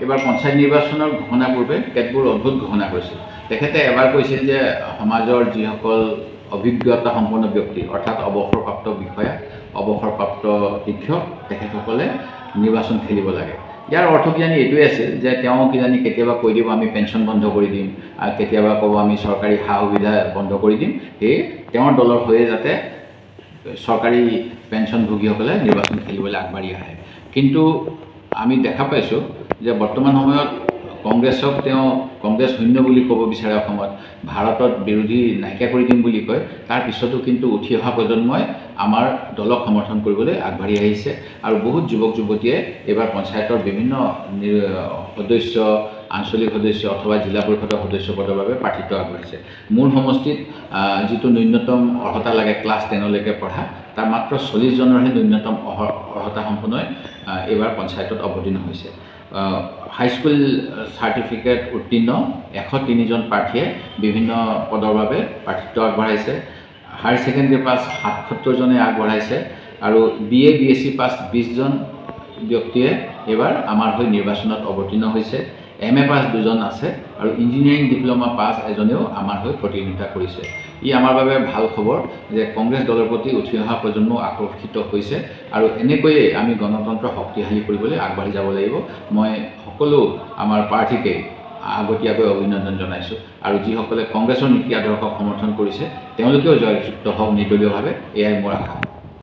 এবাৰ পঞ্চায়ত নিৰ্বাচনৰ ঘোষণা পূৰ্বে কেতবোৰ অদ্ভুত ঘোষণা কৰিছিল। তেখেতে এবাৰ কৈছিল যে সমাজৰ যিসকল অভিজ্ঞতা সম্পন্ন ব্যক্তি অৰ্থাৎ অৱসৰপ্ৰাপ্ত বিষয়া, অৱসৰপ্ৰাপ্ত শিক্ষক তেখেতসকলে নিৰ্বাচন খেলিব লাগে। ইয়াৰ অৰ্থ কিজানি এইটোৱে আছিল যে তেওঁ কিজানি কেতিয়াবা কৈ দিব আমি পেঞ্চন বন্ধ কৰি দিম, আৰু কেতিয়াবা ক'ব আমি চৰকাৰী সা সুবিধা বন্ধ কৰি দিম, সেয়ে তেওঁৰ দলৰ হৈয়ে যাতে চৰকাৰী পেঞ্চনভোগীসকলে নিৰ্বাচন খেলিবলৈ আগবাঢ়ি আহে। কিন্তু আমি দেখা পাইছোঁ যে বৰ্তমান সময়ত কংগ্ৰেছক তেওঁ কংগ্ৰেছ শূন্য বুলি ক'ব বিচাৰে অসমত, ভাৰতত বিৰোধী নাইকিয়া কৰি দিম বুলি কয়। তাৰ পিছতো কিন্তু উঠি অহা প্ৰজন্মই আমাৰ দলক সমৰ্থন কৰিবলৈ আগবাঢ়ি আহিছে আৰু বহুত যুৱক যুৱতীয়ে এইবাৰ পঞ্চায়তৰ বিভিন্ন সদস্য, আঞ্চলিক সদস্য অথবা জিলা পৰিষদৰ সদস্য পদৰ বাবে প্ৰাৰ্থিত্ব আগবাঢ়িছে। মোৰ সমষ্টিত যিটো ন্যূনতম অৰ্হতা লাগে ক্লাছ 10লৈকে পঢ়া, তাৰ মাত্ৰ 40 জনৰহে ন্যূনতম অৰ্হতা সম্পন্ন এইবাৰ পঞ্চায়তত অৱতীৰ্ণ হৈছে। হাইস্কুল চাৰ্টিফিকেট উত্তীৰ্ণ 103জন প্ৰাৰ্থীয়ে বিভিন্ন পদৰ বাবে প্ৰাৰ্থিত্ব আগবঢ়াইছে। হায়াৰ ছেকেণ্ডেৰী পাছ 77 জনে আগবঢ়াইছে আৰু BA BSc পাছ 20জন ব্যক্তিয়ে এইবাৰ আমাৰ হৈ নিৰ্বাচনত অৱতীৰ্ণ হৈছে। MA পাছ 2জন আছে আৰু ইঞ্জিনিয়াৰিং ডিপ্ল'মা পাছ এজনেও আমাৰ হৈ প্ৰতিদ্বন্দ্বিতা কৰিছে। ই আমাৰ বাবে ভাল খবৰ যে কংগ্ৰেছ দলৰ প্ৰতি উঠি অহা প্ৰজন্ম আকৰ্ষিত হৈছে আৰু এনেকৈয়ে আমি গণতন্ত্ৰ শক্তিশালী কৰিবলৈ আগবাঢ়ি যাব লাগিব। মই সকলো আমাৰ প্ৰাৰ্থীকে আগতীয়াকৈ অভিনন্দন জনাইছোঁ আৰু যিসকলে কংগ্ৰেছৰ নীতি আদৰ্শক সমৰ্থন কৰিছে তেওঁলোকেও জয়যুক্ত হওক নিৰ্দলীয়ভাৱে, এয়াই মোৰ আশা।